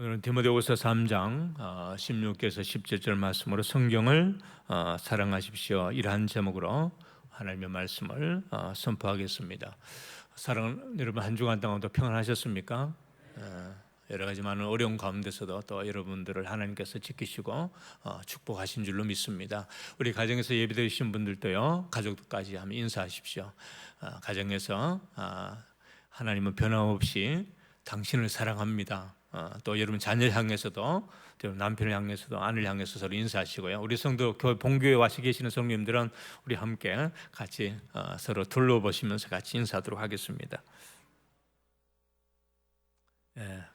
오늘은 디모데후서 3장 16절에서 17절 말씀으로 성경을 사랑하십시오 이러한 제목으로 하나님의 말씀을 선포하겠습니다. 사랑하는 여러분, 한 주간 동안도 평안하셨습니까? 여러 가지 많은 어려운 가운데서도 또 여러분들을 하나님께서 지키시고 축복하신 줄로 믿습니다. 우리 가정에서 예배드리신 분들도요, 가족들까지 한번 인사하십시오. 가정에서 하나님은 변함없이 당신을 사랑합니다. 또 여러분 자녀 향해서도, 남편을 향해서도, 아내를 향해서 서로 인사하시고요. 우리 성도 본교회 와서 계시는 성도님들은 우리 함께 같이 서로 둘러보시면서 같이 인사하도록 하겠습니다.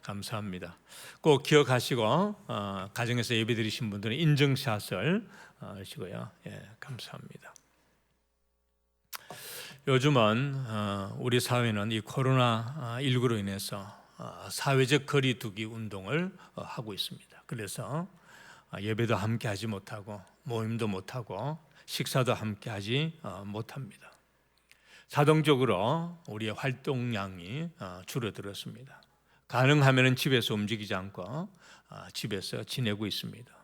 감사합니다. 꼭 기억하시고 가정에서 예배드리신 분들은 인증샷을 하시고요. 감사합니다. 요즘은 우리 사회는 이 코로나19로 인해서 사회적 거리두기 운동을 하고 있습니다. 그래서 예배도 함께 하지 못하고 모임도 못하고 식사도 함께 하지 못합니다. 자동적으로 우리의 활동량이 줄어들었습니다. 가능하면 집에서 움직이지 않고 집에서 지내고 있습니다.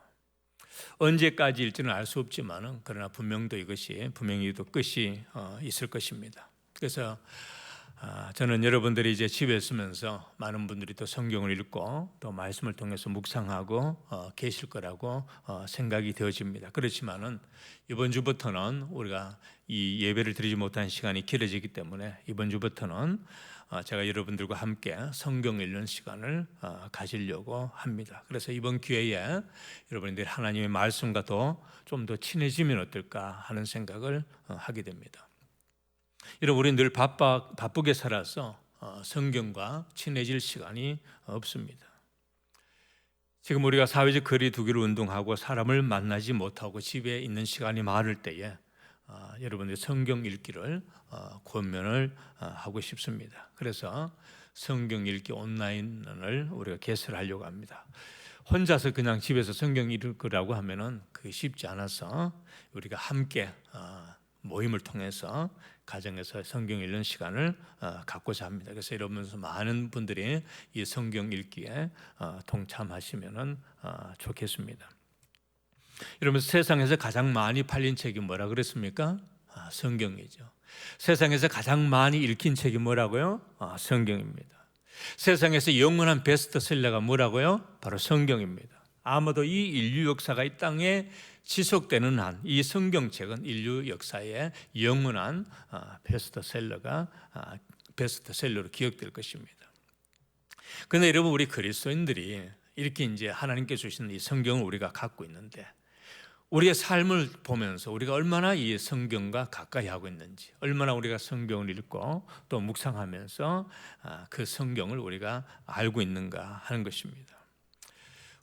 언제까지일지는 알 수 없지만 그러나 분명히 또 끝이 있을 것입니다. 그래서 저는 여러분들이 이제 집에 있으면서 많은 분들이 또 성경을 읽고 또 말씀을 통해서 묵상하고 계실 거라고 생각이 되어집니다. 그렇지만은 이번 주부터는 우리가 이 예배를 드리지 못한 시간이 길어지기 때문에 이번 주부터는 제가 여러분들과 함께 성경 읽는 시간을 가지려고 합니다. 그래서 이번 기회에 여러분들이 하나님의 말씀과 좀 더 친해지면 어떨까 하는 생각을 하게 됩니다. 여러분, 우리는 늘 바쁘게 살아서 성경과 친해질 시간이 없습니다. 지금 우리가 사회적 거리두기를 운동하고 사람을 만나지 못하고 집에 있는 시간이 많을 때에 여러분들이 성경 읽기를 권면을 하고 싶습니다. 그래서 성경 읽기 온라인을 우리가 개설하려고 합니다. 혼자서 그냥 집에서 성경 읽으라고 하면은 그게 쉽지 않아서 우리가 함께 모임을 통해서 가정에서 성경 읽는 시간을 갖고자 합니다. 그래서 여러분 많은 분들이 이 성경 읽기에 동참하시면 좋겠습니다. 여러분, 세상에서 가장 많이 팔린 책이 뭐라 그랬습니까? 성경이죠. 세상에서 가장 많이 읽힌 책이 뭐라고요? 성경입니다. 세상에서 영원한 베스트셀러가 뭐라고요? 바로 성경입니다. 아마도 이 인류 역사가 이 땅에 지속되는 한 이 성경책은 인류 역사의 영원한 베스트셀러로 기억될 것입니다. 그런데 여러분, 우리 그리스도인들이 이렇게 이제 하나님께 주신 이 성경을 우리가 갖고 있는데 우리의 삶을 보면서 우리가 얼마나 이 성경과 가까이 하고 있는지, 얼마나 우리가 성경을 읽고 또 묵상하면서 그 성경을 우리가 알고 있는가 하는 것입니다.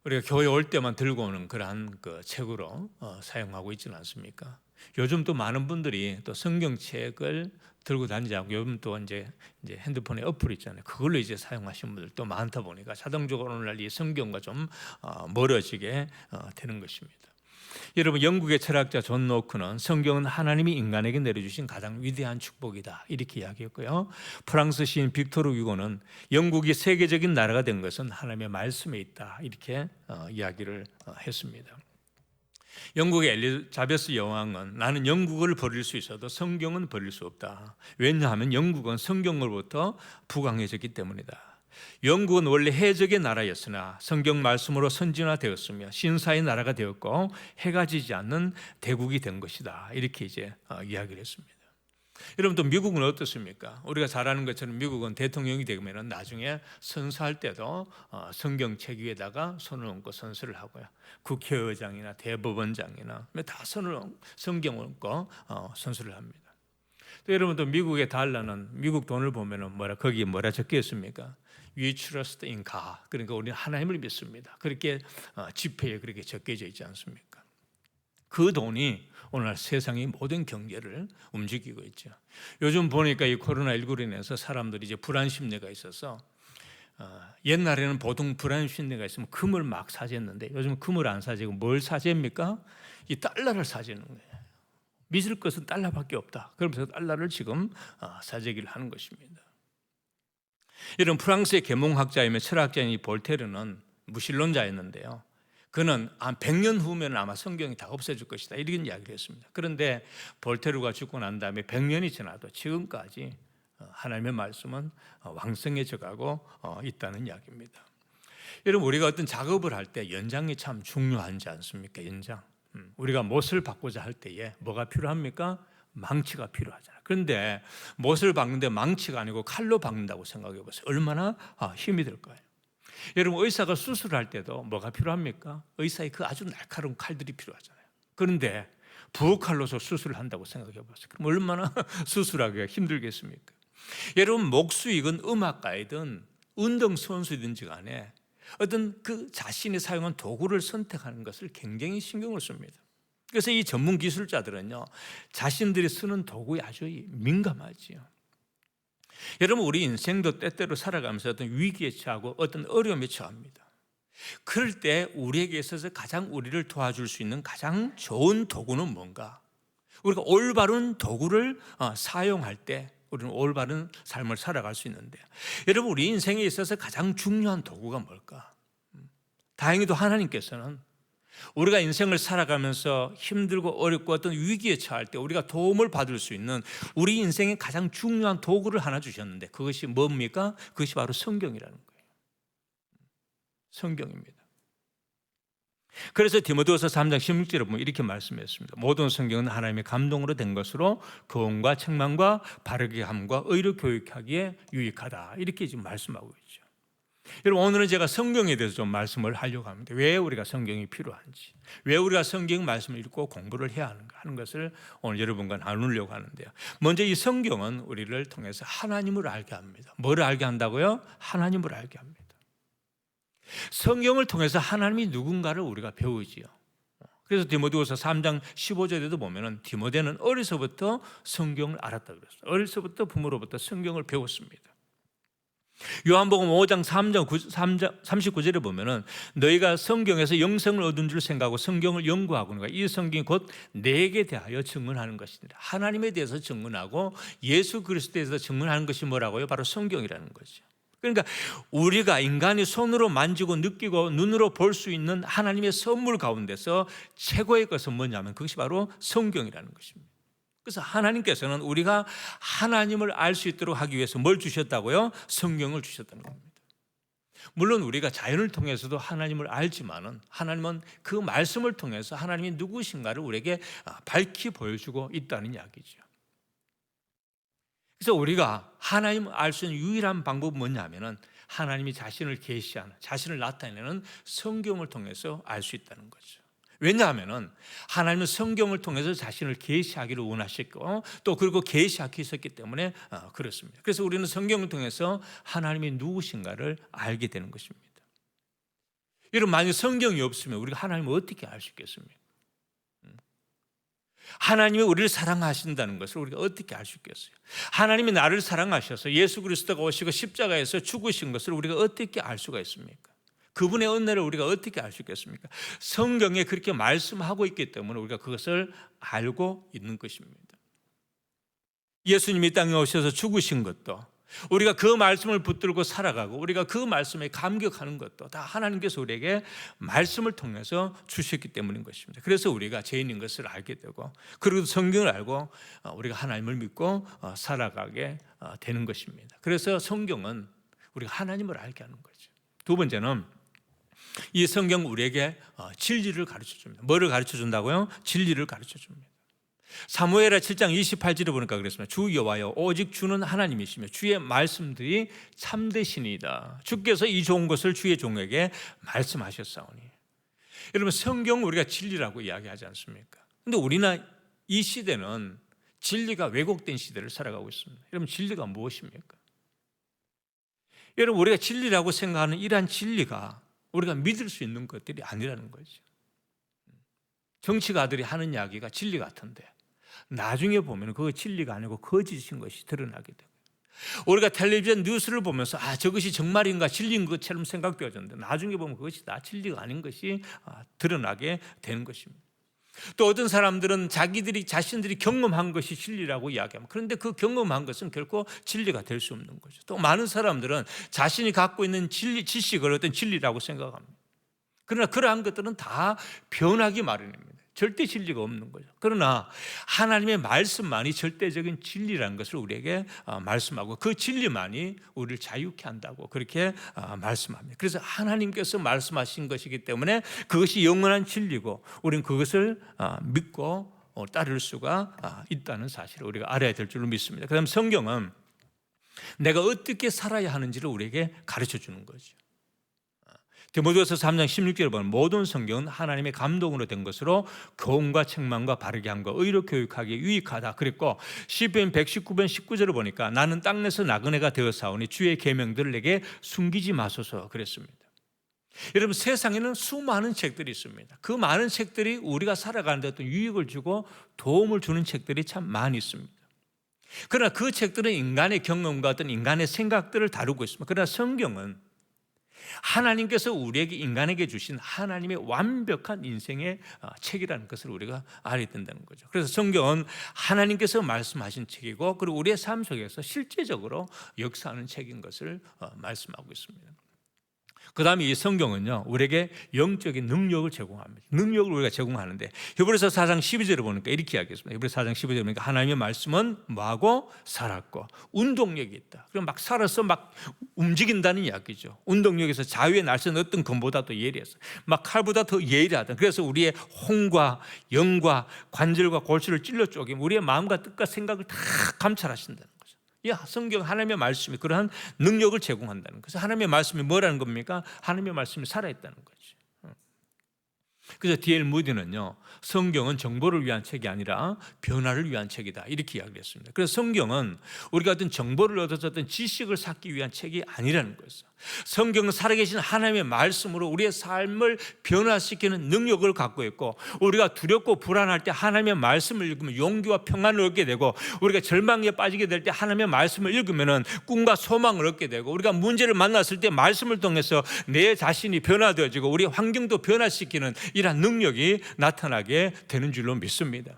우리가 교회 올 때만 들고 오는 그러한 책으로 사용하고 있지는 않습니까? 요즘 또 많은 분들이 또 성경책을 들고 다니지 않고 요즘 또 이제 핸드폰에 어플 있잖아요. 그걸로 이제 사용하시는 분들도 많다 보니까 자동적으로 오늘날 이 성경과 좀 멀어지게 되는 것입니다. 여러분, 영국의 철학자 존 노크는 성경은 하나님이 인간에게 내려주신 가장 위대한 축복이다 이렇게 이야기했고요. 프랑스 시인 빅토르 유고는 영국이 세계적인 나라가 된 것은 하나님의 말씀에 있다 이렇게 이야기를 했습니다. 영국의 엘리자베스 여왕은 나는 영국을 버릴 수 있어도 성경은 버릴 수 없다. 왜냐하면 영국은 성경으로부터 부강해졌기 때문이다. 영국은 원래 해적의 나라였으나 성경 말씀으로 선진화되었으며 신사의 나라가 되었고 해가 지지 않는 대국이 된 것이다. 이렇게 이제 이야기를 했습니다. 여러분, 또 미국은 어떻습니까? 우리가 잘 아는 것처럼 미국은 대통령이 되면 나중에 선서할 때도 성경책 위에다가 손을 얹고 선서를 하고요. 국회의장이나 대법원장이나 다 성경을 얹고 선서를 합니다. 또 여러분, 또 미국의 달러는 미국 돈을 보면은 거기에 뭐라 적혀 있습니까? We trust in God. 그러니까 우리는 하나님을 믿습니다. 그렇게 지폐에 그렇게 적혀져 있지 않습니까? 그 돈이 오늘 세상의 모든 경제를 움직이고 있죠. 요즘 보니까 이 코로나19로 인해서 사람들이 이제 불안 심리가 있어서 옛날에는 보통 불안 심리가 있으면 금을 막 사재는데 요즘 금을 안 사재고 뭘 사재입니까? 이 달러를 사재는 거예요. 믿을 것은 달러밖에 없다. 그러면서 달러를 지금 사재기를 하는 것입니다. 이런 프랑스의 계몽학자이며 철학자인 볼테르는 무신론자였는데요. 그는 한 100년 후면 아마 성경이 다 없어질 것이다 이런 이야기를 했습니다. 그런데 볼테르가 죽고 난 다음에 100년이 지나도 지금까지 하나님의 말씀은 왕성해져 가고 있다는 이야기입니다. 여러분, 우리가 어떤 작업을 할 때 연장이 참 중요하지 않습니까? 연장. 우리가 못을 박고자 할 때에 뭐가 필요합니까? 망치가 필요하잖아요. 그런데 못을 박는데 망치가 아니고 칼로 박는다고 생각해 보세요. 얼마나 힘이 들까요? 여러분, 의사가 수술할 때도 뭐가 필요합니까? 의사의 그 아주 날카로운 칼들이 필요하잖아요. 그런데 부엌칼로서 수술을 한다고 생각해 보세요. 그럼 얼마나 수술하기가 힘들겠습니까? 여러분, 목수이건 음악가이든 운동선수든지 간에 어떤 그 자신이 사용한 도구를 선택하는 것을 굉장히 신경을 씁니다. 그래서 이 전문 기술자들은요, 자신들이 쓰는 도구에 아주 민감하지요. 여러분, 우리 인생도 때때로 살아가면서 어떤 위기에 처하고 어떤 어려움에 처합니다. 그럴 때 우리에게 있어서 가장 우리를 도와줄 수 있는 가장 좋은 도구는 뭔가? 우리가 올바른 도구를 사용할 때 우리는 올바른 삶을 살아갈 수 있는데, 여러분, 우리 인생에 있어서 가장 중요한 도구가 뭘까? 다행히도 하나님께서는 우리가 인생을 살아가면서 힘들고 어렵고 어떤 위기에 처할 때 우리가 도움을 받을 수 있는 우리 인생의 가장 중요한 도구를 하나 주셨는데, 그것이 뭡니까? 그것이 바로 성경이라는 거예요. 성경입니다. 그래서 디모데후서 3장 16절에 보면 이렇게 말씀했습니다. 모든 성경은 하나님의 감동으로 된 것으로 교훈과 책망과 바르게 함과 의로 교육하기에 유익하다, 이렇게 지금 말씀하고 있죠. 여러분, 오늘은 제가 성경에 대해서 좀 말씀을 하려고 합니다. 왜 우리가 성경이 필요한지, 왜 우리가 성경 말씀을 읽고 공부를 해야 하는가 하는 것을 오늘 여러분과 나누려고 하는데요. 먼저 이 성경은 우리를 통해서 하나님을 알게 합니다. 뭐를 알게 한다고요? 하나님을 알게 합니다. 성경을 통해서 하나님이 누군가를 우리가 배우지요. 그래서 디모데후서 3장 15절에도 보면은 디모데는 어려서부터 성경을 알았다 그랬어요. 어려서부터 부모로부터 성경을 배웠습니다. 요한복음 5장 39절에 보면은 너희가 성경에서 영생을 얻은 줄 생각하고 성경을 연구하거니와 이 성경이 곧 내게 대하여 증언하는 것이니라. 하나님에 대해서 증언하고 예수 그리스도에 대해서 증언하는 것이 뭐라고요? 바로 성경이라는 거죠. 그러니까 우리가 인간이 손으로 만지고 느끼고 눈으로 볼 수 있는 하나님의 선물 가운데서 최고의 것은 뭐냐면 그것이 바로 성경이라는 것입니다. 그래서 하나님께서는 우리가 하나님을 알 수 있도록 하기 위해서 뭘 주셨다고요? 성경을 주셨다는 겁니다. 물론 우리가 자연을 통해서도 하나님을 알지만은 하나님은 그 말씀을 통해서 하나님이 누구신가를 우리에게 밝히 보여주고 있다는 이야기죠. 그래서 우리가 하나님을 알 수 있는 유일한 방법은 뭐냐면은 하나님이 자신을 계시하는, 자신을 나타내는 성경을 통해서 알 수 있다는 거죠. 왜냐하면은 하나님은 성경을 통해서 자신을 계시하기를 원하셨고 또 그리고 계시하셨기 때문에 그렇습니다. 그래서 우리는 성경을 통해서 하나님이 누구신가를 알게 되는 것입니다. 여러분, 만약 성경이 없으면 우리가 하나님을 어떻게 알 수 있겠습니까? 하나님이 우리를 사랑하신다는 것을 우리가 어떻게 알 수 있겠어요? 하나님이 나를 사랑하셔서 예수 그리스도가 오시고 십자가에서 죽으신 것을 우리가 어떻게 알 수가 있습니까? 그분의 은혜를 우리가 어떻게 알 수 있겠습니까? 성경에 그렇게 말씀하고 있기 때문에 우리가 그것을 알고 있는 것입니다. 예수님이 땅에 오셔서 죽으신 것도, 우리가 그 말씀을 붙들고 살아가고 우리가 그 말씀에 감격하는 것도 다 하나님께서 우리에게 말씀을 통해서 주셨기 때문인 것입니다. 그래서 우리가 죄인인 것을 알게 되고 그리고 성경을 알고 우리가 하나님을 믿고 살아가게 되는 것입니다. 그래서 성경은 우리가 하나님을 알게 하는 거죠. 두 번째는 이 성경 우리에게 진리를 가르쳐 줍니다. 뭐를 가르쳐 준다고요? 진리를 가르쳐 줍니다. 사무엘하 7장 28절에 보니까 그랬습니다. 주 여호와여 오직 주는 하나님이시며 주의 말씀들이 참되시니이다. 주께서 이 좋은 것을 주의 종에게 말씀하셨사오니. 여러분, 성경 우리가 진리라고 이야기하지 않습니까? 그런데 우리나 이 시대는 진리가 왜곡된 시대를 살아가고 있습니다. 여러분, 진리가 무엇입니까? 여러분, 우리가 진리라고 생각하는 이러한 진리가 우리가 믿을 수 있는 것들이 아니라는 거죠. 정치가들이 하는 이야기가 진리 같은데 나중에 보면 그거 진리가 아니고 거짓인 것이 드러나게 돼요. 우리가 텔레비전 뉴스를 보면서 저것이 정말인가 진리인 것처럼 생각되어졌는데 나중에 보면 그것이 다 진리가 아닌 것이 드러나게 되는 것입니다. 또 어떤 사람들은 자신들이 경험한 것이 진리라고 이야기합니다. 그런데 그 경험한 것은 결코 진리가 될 수 없는 거죠. 또 많은 사람들은 자신이 갖고 있는 지식을 어떤 진리라고 생각합니다. 그러나 그러한 것들은 다 변하기 마련입니다. 절대 진리가 없는 거죠. 그러나 하나님의 말씀만이 절대적인 진리라는 것을 우리에게 말씀하고 그 진리만이 우리를 자유케 한다고 그렇게 말씀합니다. 그래서 하나님께서 말씀하신 것이기 때문에 그것이 영원한 진리고 우리는 그것을 믿고 따를 수가 있다는 사실을 우리가 알아야 될 줄로 믿습니다. 그다음 성경은 내가 어떻게 살아야 하는지를 우리에게 가르쳐 주는 거죠. 디모데후서 3장 16절에 보면 모든 성경은 하나님의 감동으로 된 것으로 교훈과 책망과 바르게 함과 의로 교육하기에 유익하다 그랬고 시편 119편 19절을 보니까 나는 땅에서 나그네가 되어사오니 주의 계명들을 내게 숨기지 마소서 그랬습니다. 여러분 세상에는 수많은 책들이 있습니다. 그 많은 책들이 우리가 살아가는 데 어떤 유익을 주고 도움을 주는 책들이 참 많이 있습니다. 그러나 그 책들은 인간의 경험과 어떤 인간의 생각들을 다루고 있습니다. 그러나 성경은 하나님께서 우리에게 인간에게 주신 하나님의 완벽한 인생의 책이라는 것을 우리가 알아야 된다는 거죠. 그래서 성경은 하나님께서 말씀하신 책이고 그리고 우리의 삶 속에서 실제적으로 역사하는 책인 것을 말씀하고 있습니다. 그 다음에 이 성경은요 우리에게 영적인 능력을 제공합니다. 능력을 우리가 제공하는데 히브리서 4장 12절을 보니까 이렇게 이야기했습니다. 히브리서 4장 12절을 보니까 하나님의 말씀은 뭐하고 살았고 운동력이 있다. 그럼 막 살아서 막 움직인다는 이야기죠. 운동력에서 자유의 날선 어떤 검보다 더 예리해서 막 칼보다 더 예리하다. 그래서 우리의 혼과 영과 관절과 골수를 찔러 쪼개면 우리의 마음과 뜻과 생각을 다 감찰하신다는 거죠. 이 성경 하나님의 말씀이 그러한 능력을 제공한다는 거죠. 하나님의 말씀이 뭐라는 겁니까? 하나님의 말씀이 살아있다는 거죠. 그래서 D.L. 무디는요 성경은 정보를 위한 책이 아니라 변화를 위한 책이다 이렇게 이야기를 했습니다. 그래서 성경은 우리가 어떤 정보를 얻어서 어떤 지식을 쌓기 위한 책이 아니라는 거였어요. 성경은 살아계신 하나님의 말씀으로 우리의 삶을 변화시키는 능력을 갖고 있고 우리가 두렵고 불안할 때 하나님의 말씀을 읽으면 용기와 평안을 얻게 되고 우리가 절망에 빠지게 될 때 하나님의 말씀을 읽으면 꿈과 소망을 얻게 되고 우리가 문제를 만났을 때 말씀을 통해서 내 자신이 변화되어지고 우리 환경도 변화시키는 이러한 능력이 나타나게 되는 줄로 믿습니다.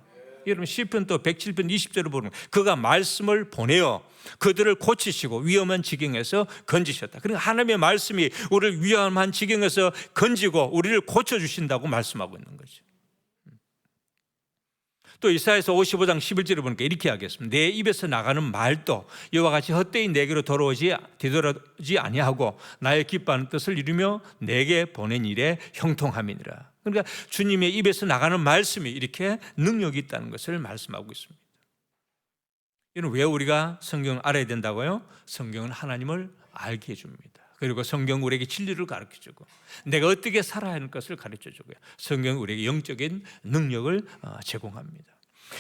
여러분 시편 또 107편 20절을 보면 그가 말씀을 보내어 그들을 고치시고 위험한 지경에서 건지셨다. 그러니까 하나님의 말씀이 우리를 위험한 지경에서 건지고 우리를 고쳐주신다고 말씀하고 있는 거죠. 또 이사야서 55장 11절을 보니까 이렇게 하겠습니다. 내 입에서 나가는 말도 이와 같이 헛되이 내게로 되돌아오지 아니하고 나의 기뻐하는 뜻을 이루며 내게 보낸 일에 형통함이니라. 그러니까 주님의 입에서 나가는 말씀이 이렇게 능력이 있다는 것을 말씀하고 있습니다. 이는 왜 우리가 성경을 알아야 된다고요? 성경은 하나님을 알게 해줍니다. 그리고 성경은 우리에게 진리를 가르쳐주고 내가 어떻게 살아야 하는 것을 가르쳐주고요. 성경은 우리에게 영적인 능력을 제공합니다.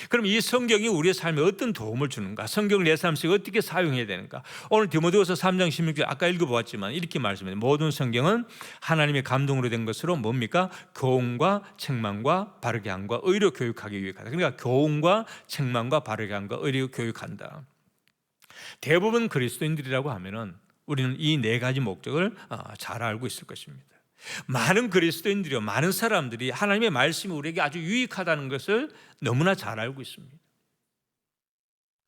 그럼 이 성경이 우리의 삶에 어떤 도움을 주는가? 성경을 내 삶 속에 어떻게 사용해야 되는가? 오늘 디모데후서 3장 16절 아까 읽어보았지만 이렇게 말씀해요. 모든 성경은 하나님의 감동으로 된 것으로 뭡니까? 교훈과 책망과 바르게 함과 의로 교육하기 위하다. 그러니까 교훈과 책망과 바르게 함과 의로 교육한다. 대부분 그리스도인들이라고 하면은 우리는 이 네 가지 목적을 잘 알고 있을 것입니다. 많은 그리스도인들이요, 많은 사람들이 하나님의 말씀이 우리에게 아주 유익하다는 것을 너무나 잘 알고 있습니다.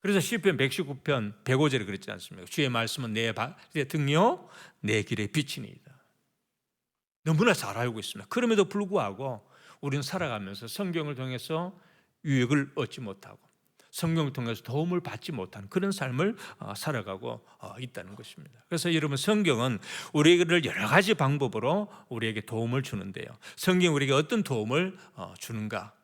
그래서 시편 119편 105절에 그랬지 않습니까? 주의 말씀은 내 발의 등이요 내 길의 빛이니이다. 너무나 잘 알고 있습니다. 그럼에도 불구하고 우리는 살아가면서 성경을 통해서 유익을 얻지 못하고 성경을 통해서 도움을 받지 못하는 그런 삶을 살아가고 있다는 것입니다. 그래서 여러분 성경은 우리를 여러 가지 방법으로 우리에게 도움을 주는데요. 성경이 우리에게 어떤 도움을 주는가?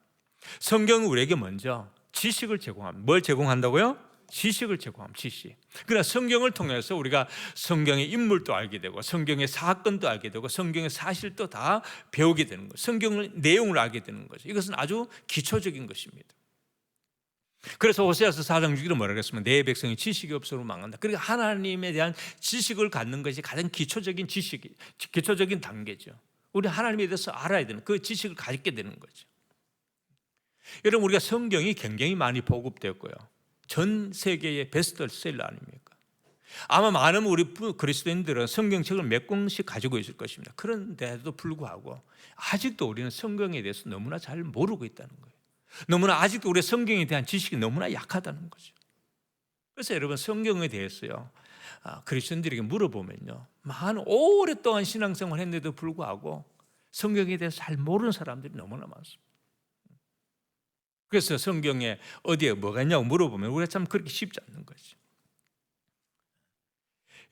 성경은 우리에게 먼저 지식을 제공합니다. 뭘 제공한다고요? 지식을 제공합니다. 지식. 그러나 성경을 통해서 우리가 성경의 인물도 알게 되고 성경의 사건도 알게 되고 성경의 사실도 다 배우게 되는 거죠. 성경의 내용을 알게 되는 거죠. 이것은 아주 기초적인 것입니다. 그래서 호세아서 4장 6절에 뭐라고 했습니까? 내 백성이 지식이 없어로 망한다. 그러니까 하나님에 대한 지식을 갖는 것이 가장 기초적인 지식이, 기초적인 단계죠. 우리 하나님에 대해서 알아야 되는 그 지식을 갖게 되는 거죠. 여러분 우리가 성경이 굉장히 많이 보급되었고요. 전 세계의 베스트셀러 아닙니까? 아마 많은 우리 그리스도인들은 성경책을 몇 권씩 가지고 있을 것입니다. 그런데도 불구하고 아직도 우리는 성경에 대해서 너무나 잘 모르고 있다는 거예요. 너무나 아직도 우리 성경에 대한 지식이 너무나 약하다는 거죠. 그래서 여러분 성경에 대해서요 그리스도인들에게 물어보면요 오랫동안 신앙생활을 했는데도 불구하고 성경에 대해서 잘 모르는 사람들이 너무나 많습니다. 그래서 성경에 어디에 뭐가 있냐고 물어보면 우리가 참 그렇게 쉽지 않는 거죠.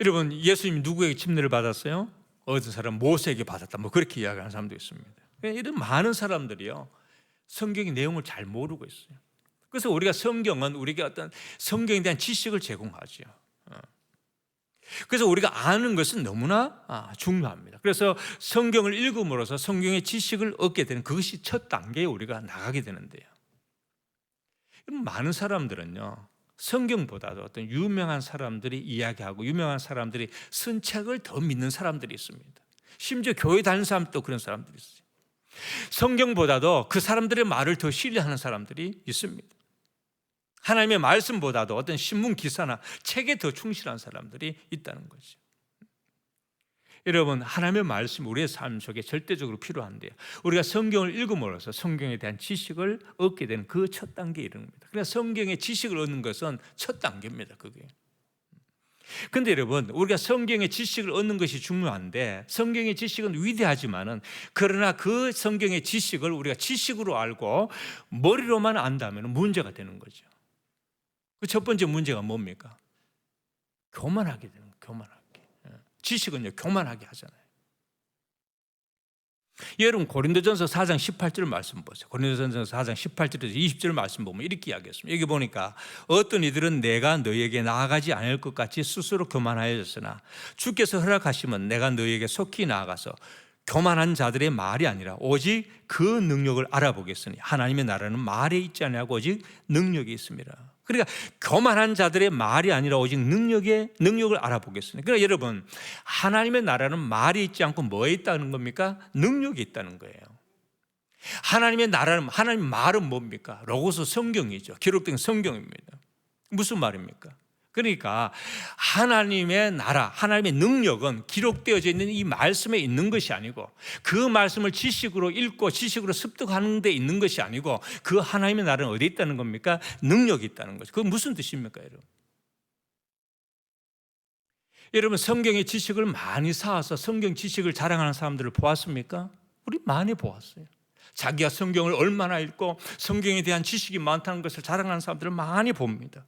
여러분, 예수님이 누구에게 침례를 받았어요? 어떤 사람 모세에게 받았다, 뭐 그렇게 이야기하는 사람도 있습니다. 이런 많은 사람들이요, 성경의 내용을 잘 모르고 있어요. 그래서 우리가 성경은 우리에게 어떤 성경에 대한 지식을 제공하죠. 그래서 우리가 아는 것은 너무나 중요합니다. 그래서 성경을 읽음으로써 성경의 지식을 얻게 되는 그것이 첫 단계에 우리가 나가게 되는데요. 많은 사람들은요, 성경보다도 어떤 유명한 사람들이 이야기하고 유명한 사람들이 쓴 책을 더 믿는 사람들이 있습니다. 심지어 교회 다니는 사람도 그런 사람들이 있어요. 성경보다도 그 사람들의 말을 더 신뢰하는 사람들이 있습니다. 하나님의 말씀보다도 어떤 신문 기사나 책에 더 충실한 사람들이 있다는 거죠. 여러분, 하나님의 말씀이 우리의 삶 속에 절대적으로 필요한데요, 우리가 성경을 읽음으로써 성경에 대한 지식을 얻게 되는 그 첫 단계에 이르는 겁니다. 그래서 성경의 지식을 얻는 것은 첫 단계입니다. 그게. 그런데 여러분, 우리가 성경의 지식을 얻는 것이 중요한데, 성경의 지식은 위대하지만은, 그러나 그 성경의 지식을 우리가 지식으로 알고 머리로만 안다면 문제가 되는 거죠. 그 첫 번째 문제가 뭡니까? 교만하게 되는 거예요. 교만하게. 지식은요, 교만하게 하잖아요. 여러분, 고린도전서 4장 18절 말씀 보세요. 고린도전서 4장 18절에서 20절 말씀 보면 이렇게 이야기했습니다. 여기 보니까 어떤 이들은 내가 너에게 나아가지 않을 것 같이 스스로 교만하여졌으나 주께서 허락하시면 내가 너에게 속히 나아가서 교만한 자들의 말이 아니라 오직 그 능력을 알아보겠으니 하나님의 나라는 말에 있지 아니하고 오직 능력이 있습니다. 그러니까 교만한 자들의 말이 아니라 오직 능력을 알아보겠습니다. 그러니까 여러분, 하나님의 나라는 말이 있지 않고 뭐에 있다는 겁니까? 능력이 있다는 거예요. 하나님의 나라는, 하나님 말은 뭡니까? 로고스 성경이죠. 기록된 성경입니다. 무슨 말입니까? 그러니까 하나님의 나라, 하나님의 능력은 기록되어져 있는 이 말씀에 있는 것이 아니고, 그 말씀을 지식으로 읽고 지식으로 습득하는 데 있는 것이 아니고, 그 하나님의 나라는 어디에 있다는 겁니까? 능력이 있다는 거죠. 그건 무슨 뜻입니까, 여러분? 여러분, 성경의 지식을 많이 쌓아서 성경 지식을 자랑하는 사람들을 보았습니까? 우리 많이 보았어요. 자기가 성경을 얼마나 읽고 성경에 대한 지식이 많다는 것을 자랑하는 사람들을 많이 봅니다.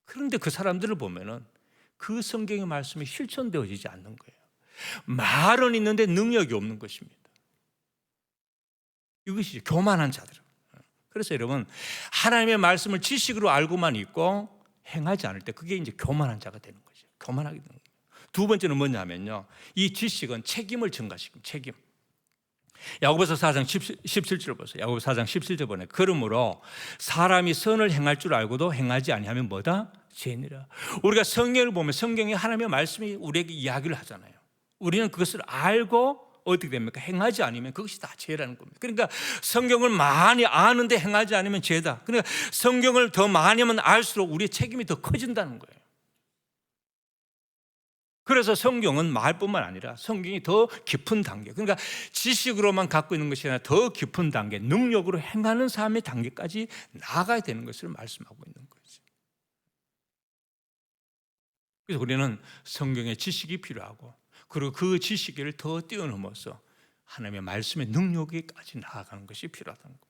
그런데 그 사람들을 보면은 그 성경의 말씀이 실천되어지지 않는 거예요. 말은 있는데 능력이 없는 것입니다. 이것이 교만한 자들. 그래서 여러분, 하나님의 말씀을 지식으로 알고만 있고 행하지 않을 때 그게 이제 교만한 자가 되는 거죠. 교만하게 되는 거예요. 두 번째는 뭐냐면요, 이 지식은 책임을 증가시킵니다. 책임. 야고보서 4장 17절 보세요. 야고보서 4장 17절 보네. 그러므로 사람이 선을 행할 줄 알고도 행하지 아니하면 뭐다? 죄니라. 우리가 성경을 보면 성경에 하나님의 말씀이 우리에게 이야기를 하잖아요. 우리는 그것을 알고 어떻게 됩니까? 행하지 않으면 그것이 다 죄라는 겁니다. 그러니까 성경을 많이 아는데 행하지 않으면 죄다. 그러니까 성경을 더 많이 하면 알수록 우리의 책임이 더 커진다는 거예요. 그래서 성경은 말뿐만 아니라 성경이 더 깊은 단계, 그러니까 지식으로만 갖고 있는 것이 아니라 더 깊은 단계, 능력으로 행하는 삶의 단계까지 나아가야 되는 것을 말씀하고 있는 거죠. 그래서 우리는 성경의 지식이 필요하고, 그리고 그 지식을 더 뛰어넘어서 하나님의 말씀의 능력에까지 나아가는 것이 필요하다는 겁니다.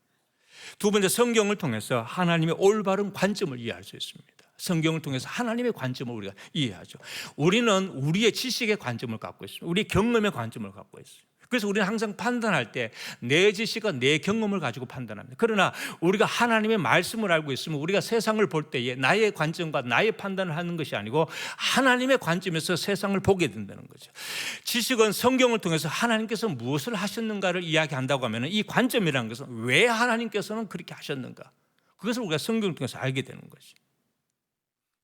두 번째, 성경을 통해서 하나님의 올바른 관점을 이해할 수 있습니다. 성경을 통해서 하나님의 관점을 우리가 이해하죠. 우리는 우리의 지식의 관점을 갖고 있습니다. 우리의 경험의 관점을 갖고 있어요. 그래서 우리는 항상 판단할 때 내 지식과 내 경험을 가지고 판단합니다. 그러나 우리가 하나님의 말씀을 알고 있으면 우리가 세상을 볼 때에 나의 관점과 나의 판단을 하는 것이 아니고 하나님의 관점에서 세상을 보게 된다는 거죠. 지식은 성경을 통해서 하나님께서 무엇을 하셨는가를 이야기한다고 하면, 이 관점이라는 것은 왜 하나님께서는 그렇게 하셨는가, 그것을 우리가 성경을 통해서 알게 되는 거죠.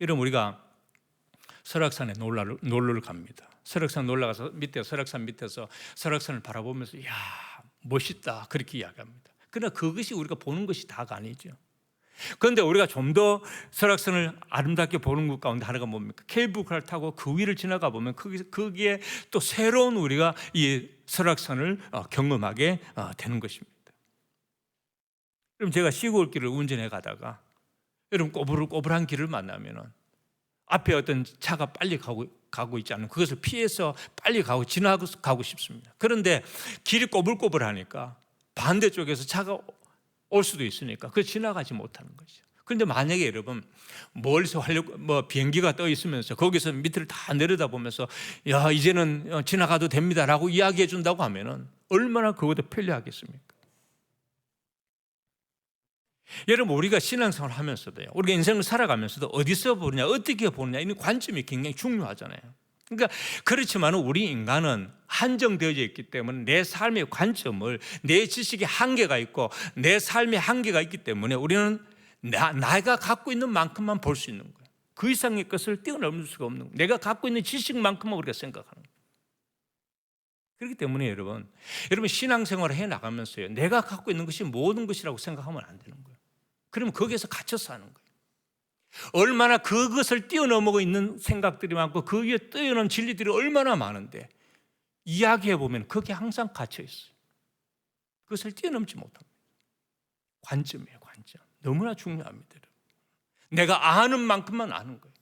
여러분, 우리가 설악산에 놀러를 갑니다. 설악산 올라가서 설악산 밑에서 설악산을 바라보면서 이야, 멋있다, 그렇게 이야기합니다. 그러나 그것이 우리가 보는 것이 다가 아니죠. 그런데 우리가 좀 더 설악산을 아름답게 보는 것 가운데 하나가 뭡니까? 케이블카를 타고 그 위를 지나가 보면 거기에 또 새로운 우리가 이 설악산을 경험하게 되는 것입니다. 그럼 제가 시골길을 운전해 가다가 여러분 꼬불꼬불한 길을 만나면은 앞에 어떤 차가 빨리 가고 있지 않으면 그것을 피해서 빨리 지나가고 싶습니다. 그런데 길이 꼬불꼬불하니까 반대쪽에서 차가 올 수도 있으니까 그 지나가지 못하는 거죠. 그런데 만약에 여러분 멀리서 비행기가 떠 있으면서 거기서 밑을 다 내려다보면서 야 이제는 지나가도 됩니다라고 이야기해 준다고 하면은 얼마나 그것도 편리하겠습니까? 여러분 우리가 신앙생활을 하면서도요, 우리가 인생을 살아가면서도 어디서 보느냐 어떻게 보느냐 이 관점이 굉장히 중요하잖아요. 그러니까 그렇지만 우리 인간은 한정되어져 있기 때문에 내 삶의 관점을, 내 지식의 한계가 있고 내 삶의 한계가 있기 때문에 우리는 내가 갖고 있는 만큼만 볼 수 있는 거예요. 그 이상의 것을 뛰어넘을 수가 없는 거예요. 내가 갖고 있는 지식만큼만 우리가 생각하는 거예요. 그렇기 때문에 여러분 신앙생활을 해나가면서요, 내가 갖고 있는 것이 모든 것이라고 생각하면 안 되는 거예요. 그러면 거기에서 갇혀 사는 거예요. 얼마나 그것을 뛰어넘어 있는 생각들이 많고 그 위에 뛰어넘은 진리들이 얼마나 많은데 이야기해 보면 거기에 항상 갇혀 있어요. 그것을 뛰어넘지 못합니다. 관점이에요, 관점. 너무나 중요합니다. 내가 아는 만큼만 아는 거예요.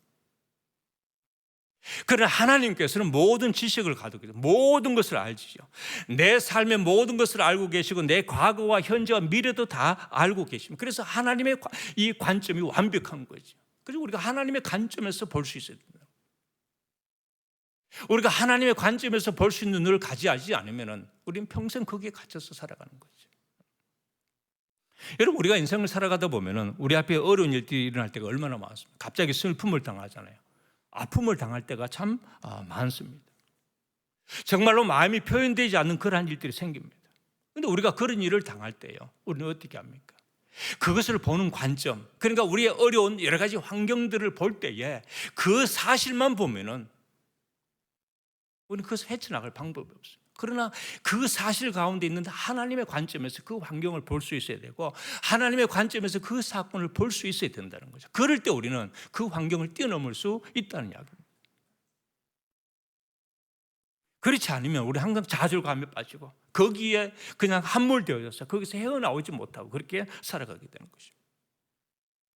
그러나 하나님께서는 모든 지식을 가지고 계세요. 모든 것을 알지요. 내 삶의 모든 것을 알고 계시고 내 과거와 현재와 미래도 다 알고 계십니다. 그래서 하나님의 이 관점이 완벽한 거죠. 그래서 우리가 하나님의 관점에서 볼 수 있어야 됩니다. 우리가 하나님의 관점에서 볼 수 있는 눈을 가지지 않으면 우리는 평생 거기에 갇혀서 살아가는 거죠. 여러분 우리가 인생을 살아가다 보면 우리 앞에 어려운 일들이 일어날 때가 얼마나 많습니까? 갑자기 슬픔을 당하잖아요. 아픔을 당할 때가 참 많습니다. 정말로 마음이 표현되지 않는 그러한 일들이 생깁니다. 그런데 우리가 그런 일을 당할 때요, 우리는 어떻게 합니까? 그것을 보는 관점, 그러니까 우리의 어려운 여러 가지 환경들을 볼 때에 그 사실만 보면은 우리는 그것을 헤쳐나갈 방법이 없어요. 그러나 그 사실 가운데 있는 하나님의 관점에서 그 환경을 볼 수 있어야 되고 하나님의 관점에서 그 사건을 볼 수 있어야 된다는 거죠. 그럴 때 우리는 그 환경을 뛰어넘을 수 있다는 이야기입니다. 그렇지 않으면 우리 항상 좌절감에 빠지고 거기에 그냥 함몰되어져서 거기서 헤어나오지 못하고 그렇게 살아가게 되는 것이죠.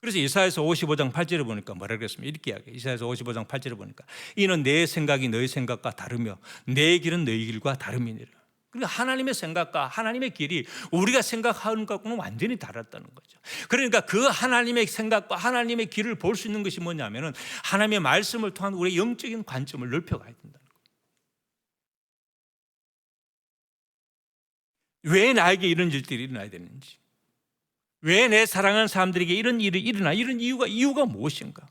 그래서 이사야서 55장 8절에 보니까 뭐라 그랬습니까? 이렇게 이야기해요. 이사야서 55장 8절에 보니까 이는 내 생각이 너희 생각과 다르며 내 길은 너희 길과 다름이니라. 그러니까 하나님의 생각과 하나님의 길이 우리가 생각하는 것과는 완전히 다르다는 거죠. 그러니까 그 하나님의 생각과 하나님의 길을 볼 수 있는 것이 뭐냐면은 하나님의 말씀을 통한 우리의 영적인 관점을 넓혀가야 된다는 거예요. 왜 나에게 이런 일들이 일어나야 되는지, 왜 내 사랑하는 사람들에게 이런 일이 일어나, 이런 이유가 무엇인가?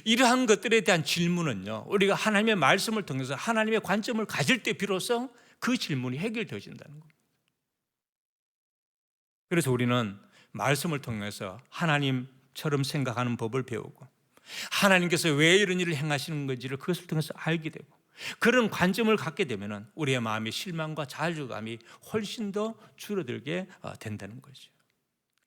이러한 것들에 대한 질문은요, 우리가 하나님의 말씀을 통해서 하나님의 관점을 가질 때 비로소 그 질문이 해결되어진다는 겁니다. 그래서 우리는 말씀을 통해서 하나님처럼 생각하는 법을 배우고 하나님께서 왜 이런 일을 행하시는 건지를 그것을 통해서 알게 되고 그런 관점을 갖게 되면 우리의 마음의 실망과 좌절감이 훨씬 더 줄어들게 된다는 거죠.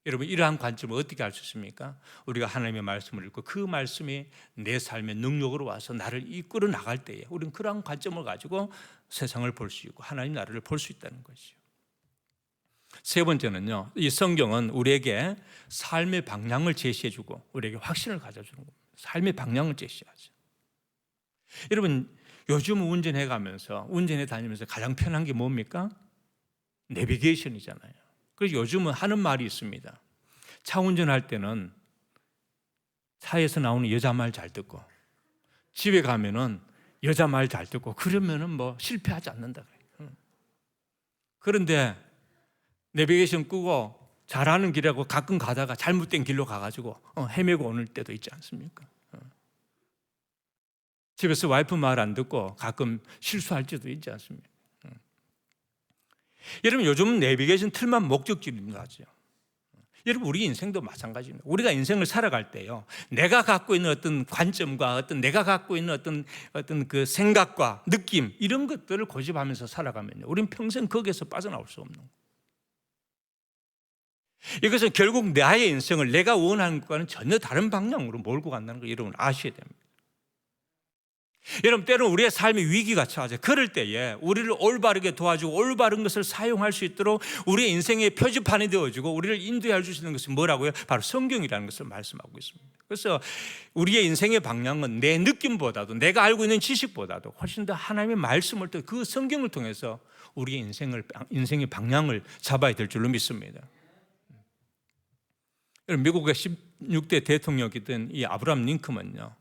여러분 이러한 관점을 어떻게 알 수 있습니까? 우리가 하나님의 말씀을 읽고 그 말씀이 내 삶의 능력으로 와서 나를 이끌어 나갈 때에 우리는 그러한 관점을 가지고 세상을 볼 수 있고 하나님 나라를 볼 수 있다는 것이죠. 세 번째는요, 이 성경은 우리에게 삶의 방향을 제시해주고 우리에게 확신을 가져주는 겁니다. 삶의 방향을 제시하죠. 여러분 요즘 운전해 다니면서 가장 편한 게 뭡니까? 내비게이션이잖아요. 그래서 요즘은 하는 말이 있습니다. 차 운전할 때는 차에서 나오는 여자 말 잘 듣고 집에 가면은 여자 말 잘 듣고 그러면은 뭐 실패하지 않는다 그래요. 그런데 내비게이션 끄고 잘하는 길이라고 가끔 가다가 잘못된 길로 가가지고 헤매고 오는 때도 있지 않습니까? 집에서 와이프 말 안 듣고 가끔 실수할 때도 있지 않습니까? 여러분 요즘은 내비게이션 틀만 목적지입니다. 여러분 우리 인생도 마찬가지입니다. 우리가 인생을 살아갈 때요, 내가 갖고 있는 어떤 관점과 내가 갖고 있는 어떤 그 생각과 느낌 이런 것들을 고집하면서 살아가면요, 우리는 평생 거기에서 빠져나올 수 없는 거예요. 이것은 결국 나의 인생을 내가 원하는 것과는 전혀 다른 방향으로 몰고 간다는 걸 여러분 아셔야 됩니다. 여러분, 때로는 우리의 삶이 위기가 처하죠. 그럴 때에 우리를 올바르게 도와주고 올바른 것을 사용할 수 있도록 우리의 인생의 표지판이 되어주고 우리를 인도해 줄 수 있는 것은 뭐라고요? 바로 성경이라는 것을 말씀하고 있습니다. 그래서 우리의 인생의 방향은 내 느낌보다도, 내가 알고 있는 지식보다도 훨씬 더 하나님의 말씀을, 또 그 성경을 통해서 우리의 인생의 방향을 잡아야 될 줄로 믿습니다. 미국의 16대 대통령이던 이 아브라함 링컨은요,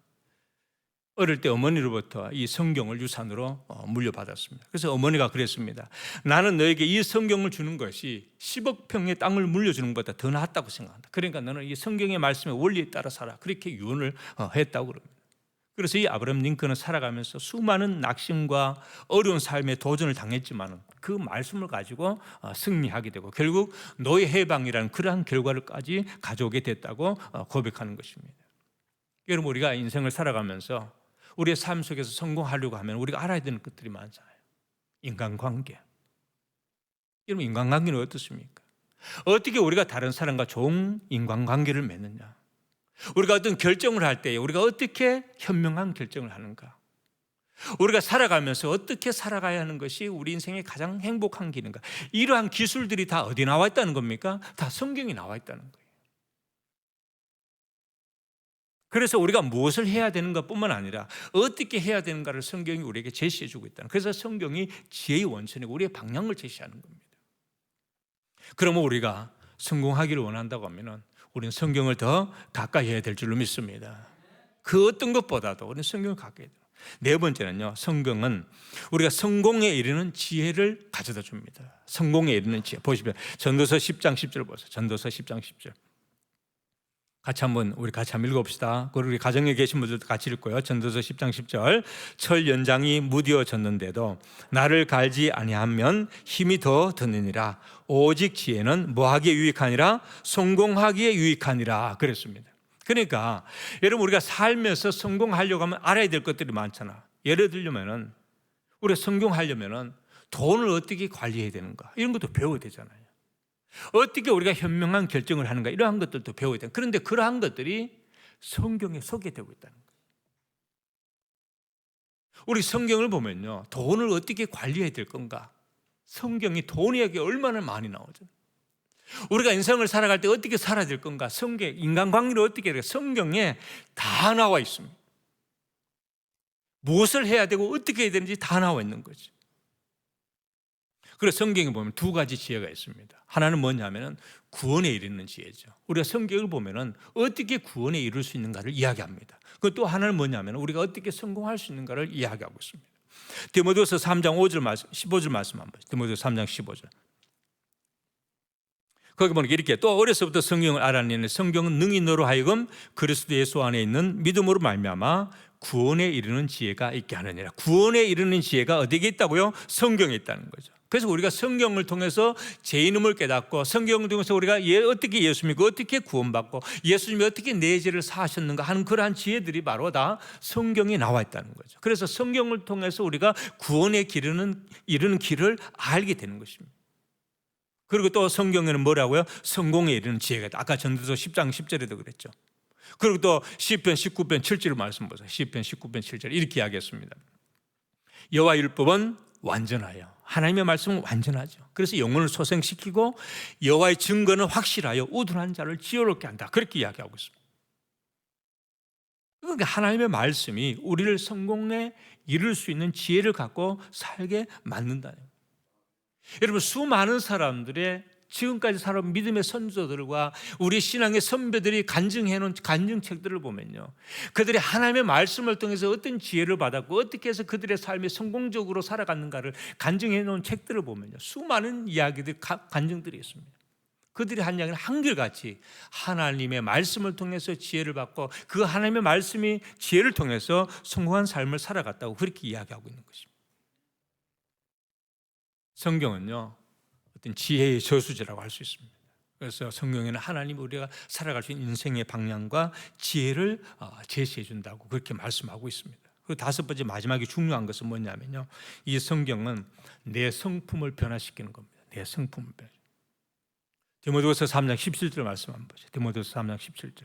어릴 때 어머니로부터 이 성경을 유산으로 물려받았습니다. 그래서 어머니가 그랬습니다. 나는 너에게 이 성경을 주는 것이 10억 평의 땅을 물려주는 것보다 더 낫다고 생각한다. 그러니까 너는 이 성경의 말씀의 원리에 따라 살아. 그렇게 유언을 했다고 그럽니다. 그래서 이 아브라함 링컨은 살아가면서 수많은 낙심과 어려운 삶에 도전을 당했지만 그 말씀을 가지고 승리하게 되고 결국 노예 해방이라는 그러한 결과를까지 가져오게 됐다고 고백하는 것입니다. 여러분, 우리가 인생을 살아가면서 우리의 삶 속에서 성공하려고 하면 우리가 알아야 되는 것들이 많잖아요. 인간관계. 여러분, 인간관계는 어떻습니까? 어떻게 우리가 다른 사람과 좋은 인간관계를 맺느냐? 우리가 어떤 결정을 할 때 우리가 어떻게 현명한 결정을 하는가? 우리가 살아가면서 어떻게 살아가야 하는 것이 우리 인생의 가장 행복한 길인가? 이러한 기술들이 다 어디 나와 있다는 겁니까? 다 성경에 나와 있다는 거예요. 그래서 우리가 무엇을 해야 되는 것뿐만 아니라 어떻게 해야 되는가를 성경이 우리에게 제시해 주고 있다는, 그래서 성경이 지혜의 원천이고 우리의 방향을 제시하는 겁니다. 그러면 우리가 성공하기를 원한다고 하면 우리는 성경을 더 가까이 해야 될 줄로 믿습니다. 그 어떤 것보다도 우리는 성경을 가까이 해야 돼요. 네 번째는요, 성경은 우리가 성공에 이르는 지혜를 가져다 줍니다. 성공에 이르는 지혜. 보시면 전도서 10장 10절 보세요. 전도서 10장 10절. 우리 같이 한번 읽어봅시다. 그리고 우리 가정에 계신 분들도 같이 읽고요. 전도서 10장 10절. 철 연장이 무디어졌는데도 나를 갈지 아니하면 힘이 더 드느니라. 오직 지혜는 뭐하기에 유익하니라? 성공하기에 유익하니라. 그랬습니다. 그러니까 여러분, 우리가 살면서 성공하려고 하면 알아야 될 것들이 많잖아. 예를 들면 우리가 성공하려면 돈을 어떻게 관리해야 되는가, 이런 것도 배워야 되잖아요. 어떻게 우리가 현명한 결정을 하는가, 이러한 것들도 배워야 돼요. 그런데 그러한 것들이 성경에 소개되고 있다는 거예요. 우리 성경을 보면요, 돈을 어떻게 관리해야 될 건가, 성경이 돈 이야기 얼마나 많이 나오죠. 우리가 인생을 살아갈 때 어떻게 살아야 될 건가, 성경, 인간관계를 어떻게 해야 될까, 성경에 다 나와 있습니다. 무엇을 해야 되고 어떻게 해야 되는지 다 나와 있는 거죠. 그래서 성경에 보면 두 가지 지혜가 있습니다. 하나는 뭐냐면 구원에 이르는 지혜죠. 우리가 성경을 보면 어떻게 구원에 이룰 수 있는가를 이야기합니다. 그 또 하나는 뭐냐면 우리가 어떻게 성공할 수 있는가를 이야기하고 있습니다. 디모데후서 3장 5절 말씀, 15절 말씀 한번 보세요. 디모데후서 3장 15절. 거기 보니까 이렇게, 또 어려서부터 성경을 알아내는 성경은 능히 너로 하여금 그리스도 예수 안에 있는 믿음으로 말미암아 구원에 이르는 지혜가 있게 하느니라. 구원에 이르는 지혜가 어디에 있다고요? 성경에 있다는 거죠. 그래서 우리가 성경을 통해서 제 이름을 깨닫고, 성경을 통해서 우리가 어떻게 예수 믿고 어떻게 구원받고 예수님이 어떻게 내 죄를 사하셨는가 하는 그러한 지혜들이 바로 다 성경에 나와 있다는 거죠. 그래서 성경을 통해서 우리가 구원에 이르는 길을 알게 되는 것입니다. 그리고 또 성경에는 뭐라고요? 성공에 이르는 지혜가 있다. 아까 전도서 10장 10절에도 그랬죠. 그리고 또 시편 19편 7절 말씀 보세요. 시편 19편 7절 이렇게 이야기했습니다. 여호와 율법은 완전하여, 하나님의 말씀은 완전하죠. 그래서 영혼을 소생시키고 여호와의 증거는 확실하여 우둔한 자를 지혜롭게 한다. 그렇게 이야기하고 있습니다. 그러니까 하나님의 말씀이 우리를 성공에 이룰 수 있는 지혜를 갖고 살게 만든다는 거예요. 여러분, 수많은 사람들의 지금까지 살아온 믿음의 선조들과 우리 신앙의 선배들이 간증해 놓은 간증책들을 보면요, 그들이 하나님의 말씀을 통해서 어떤 지혜를 받았고 어떻게 해서 그들의 삶이 성공적으로 살아갔는가를 간증해 놓은 책들을 보면요, 수많은 이야기들, 간증들이 있습니다. 그들이 한 이야기는 한결같이 하나님의 말씀을 통해서 지혜를 받고 그 하나님의 말씀이 지혜를 통해서 성공한 삶을 살아갔다고 그렇게 이야기하고 있는 것입니다. 성경은요, 어떤 지혜의 저수지라고 할 수 있습니다. 그래서 성경에는 하나님 우리가 살아갈 수 있는 인생의 방향과 지혜를 제시해 준다고 그렇게 말씀하고 있습니다. 그리고 다섯 번째, 마지막에 중요한 것은 뭐냐면요, 이 성경은 내 성품을 변화시키는 겁니다. 내 성품을 변화. 디모데후서 3장 17절 말씀 한번 보세요. 디모데후서 3장 17절.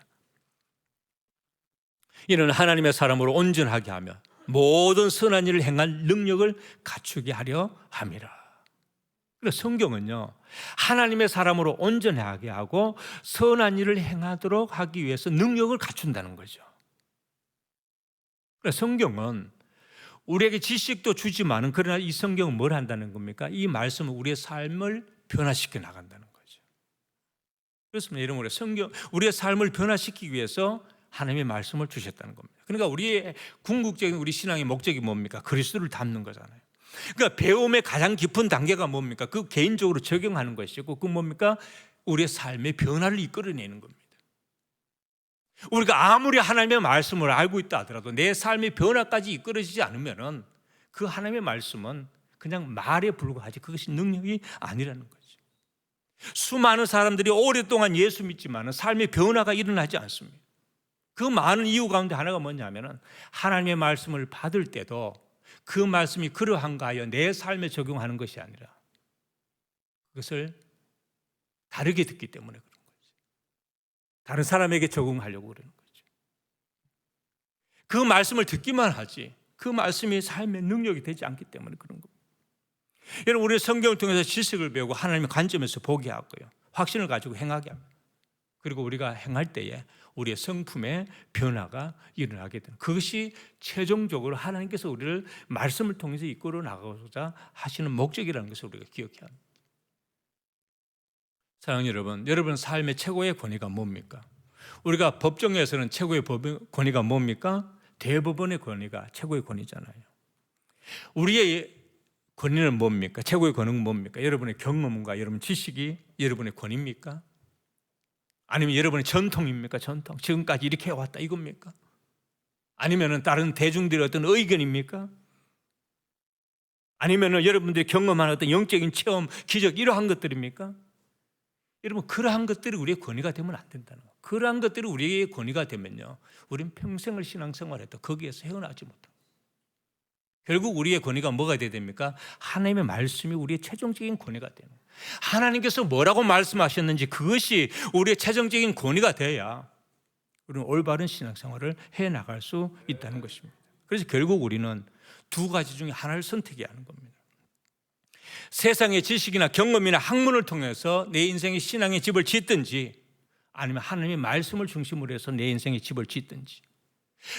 이는 하나님의 사람으로 온전하게 하며 모든 선한 일을 행할 능력을 갖추게 하려 함이라. 그래서 성경은요, 하나님의 사람으로 온전하게 하고 선한 일을 행하도록 하기 위해서 능력을 갖춘다는 거죠. 그래서 성경은 우리에게 지식도 주지만은, 그러나 이 성경은 뭘 한다는 겁니까? 이 말씀은 우리의 삶을 변화시켜 나간다는 거죠. 그렇습니다. 여러분, 우리의 삶을 변화시키기 위해서 하나님의 말씀을 주셨다는 겁니다. 그러니까 우리의 궁극적인 우리 신앙의 목적이 뭡니까? 그리스도를 닮는 거잖아요. 그러니까 배움의 가장 깊은 단계가 뭡니까? 그 개인적으로 적용하는 것이고, 그 뭡니까? 우리의 삶의 변화를 이끌어내는 겁니다. 우리가 아무리 하나님의 말씀을 알고 있다 하더라도 내 삶의 변화까지 이끌어지지 않으면은 그 하나님의 말씀은 그냥 말에 불과하지 그것이 능력이 아니라는 거죠. 수많은 사람들이 오랫동안 예수 믿지만은 삶의 변화가 일어나지 않습니다. 그 많은 이유 가운데 하나가 뭐냐면은 하나님의 말씀을 받을 때도 그 말씀이 그러한가 하여 내 삶에 적용하는 것이 아니라 그것을 다르게 듣기 때문에 그런 거죠. 다른 사람에게 적응하려고 그러는 거죠. 그 말씀을 듣기만 하지 그 말씀이 삶의 능력이 되지 않기 때문에 그런 겁니다. 여러분, 우리 성경을 통해서 지식을 배우고 하나님의 관점에서 보게 하고요, 확신을 가지고 행하게 합니다. 그리고 우리가 행할 때에 우리의 성품의 변화가 일어나게 되는, 그것이 최종적으로 하나님께서 우리를 말씀을 통해서 이끌어 나가고자 하시는 목적이라는 것을 우리가 기억해야 합니다. 사랑하는 여러분, 여러분 삶의 최고의 권위가 뭡니까? 우리가 법정에서는 최고의 권위가 뭡니까? 대법원의 권위가 최고의 권위잖아요. 우리의 권위는 뭡니까? 최고의 권위는 뭡니까? 여러분의 경험과 여러분 지식이 여러분의 권위입니까? 아니면 여러분의 전통입니까? 전통. 지금까지 이렇게 해왔다 이겁니까? 아니면 다른 대중들의 어떤 의견입니까? 아니면 여러분들이 경험한 어떤 영적인 체험, 기적 이러한 것들입니까? 여러분, 그러한 것들이 우리의 권위가 되면 안 된다는 거예요. 그러한 것들이 우리의 권위가 되면요, 우리는 평생을 신앙생활해도 거기에서 헤어나지 못합니다. 결국 우리의 권위가 뭐가 돼야 됩니까? 하나님의 말씀이 우리의 최종적인 권위가 되는 거예요. 하나님께서 뭐라고 말씀하셨는지 그것이 우리의 최종적인 권위가 돼야 우리는 올바른 신앙생활을 해나갈 수 있다는 것입니다. 그래서 결국 우리는 두 가지 중에 하나를 선택해야 하는 겁니다. 세상의 지식이나 경험이나 학문을 통해서 내 인생의 신앙의 집을 짓든지, 아니면 하나님의 말씀을 중심으로 해서 내 인생의 집을 짓든지,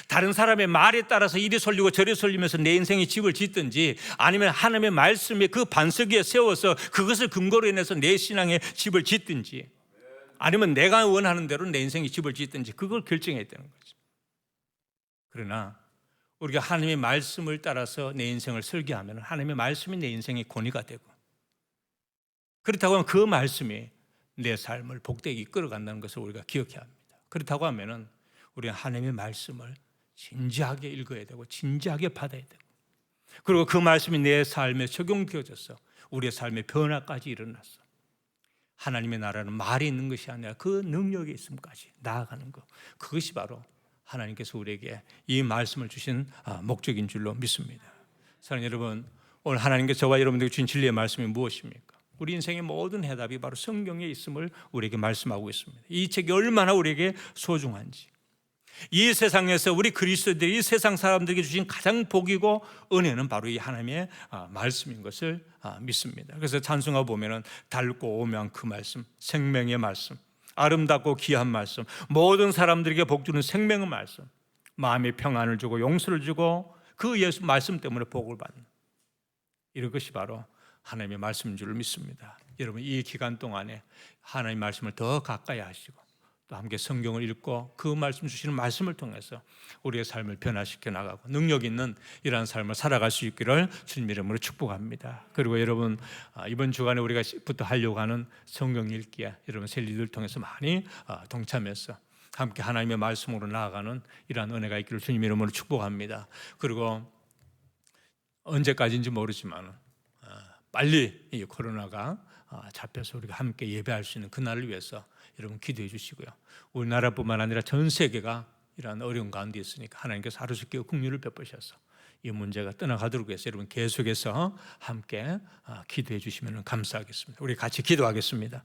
다른 사람의 말에 따라서 이리 설리고 저리 설리면서 내 인생의 집을 짓든지, 아니면 하나님의 말씀에 그 반석 위에 세워서 그것을 근거로 인해서 내 신앙의 집을 짓든지, 아니면 내가 원하는 대로 내 인생의 집을 짓든지, 그걸 결정해야 되는 거죠. 그러나 우리가 하나님의 말씀을 따라서 내 인생을 설계하면 하나님의 말씀이 내 인생의 권위가 되고, 그렇다고 하면 그 말씀이 내 삶을 복되게 이끌어간다는 것을 우리가 기억해야 합니다. 그렇다고 하면 우리는 하나님의 말씀을 진지하게 읽어야 되고 진지하게 받아야 되고, 그리고 그 말씀이 내 삶에 적용되어져서 우리의 삶의 변화까지 일어났어. 하나님의 나라는 말이 있는 것이 아니라 그 능력이 있음까지 나아가는 것, 그것이 바로 하나님께서 우리에게 이 말씀을 주신 목적인 줄로 믿습니다. 사랑하는 여러분, 오늘 하나님께서 저와 여러분들에게 주신 진리의 말씀이 무엇입니까? 우리 인생의 모든 해답이 바로 성경에 있음을 우리에게 말씀하고 있습니다. 이 책이 얼마나 우리에게 소중한지, 이 세상에서 우리 그리스도인들이 이 세상 사람들에게 주신 가장 복이고 은혜는 바로 이 하나님의 말씀인 것을 믿습니다. 그래서 찬송가 보면은 달고 오면 그 말씀, 생명의 말씀, 아름답고 귀한 말씀, 모든 사람들에게 복 주는 생명의 말씀, 마음의 평안을 주고 용서를 주고 그 예수 말씀 때문에 복을 받는, 이런 것이 바로 하나님의 말씀인 줄 믿습니다. 여러분, 이 기간 동안에 하나님의 말씀을 더 가까이 하시고 또 함께 성경을 읽고 그 말씀 주시는 말씀을 통해서 우리의 삶을 변화시켜 나가고 능력 있는 이러한 삶을 살아갈 수 있기를 주님 이름으로 축복합니다. 그리고 여러분, 이번 주간에 우리가부터 하려고 하는 성경 읽기에 여러분 셀리들 통해서 많이 동참해서 함께 하나님의 말씀으로 나아가는 이러한 은혜가 있기를 주님 이름으로 축복합니다. 그리고 언제까지인지 모르지만 빨리 이 코로나가 잡혀서 우리가 함께 예배할 수 있는 그날을 위해서 여러분 기도해 주시고요. 우리나라뿐만 아니라 전 세계가 이러한 어려운 가운데 있으니까 하나님께서 하루속히 긍휼을 베푸셔서 이 문제가 떠나가도록 해서 여러분 계속해서 함께 기도해 주시면 감사하겠습니다. 우리 같이 기도하겠습니다.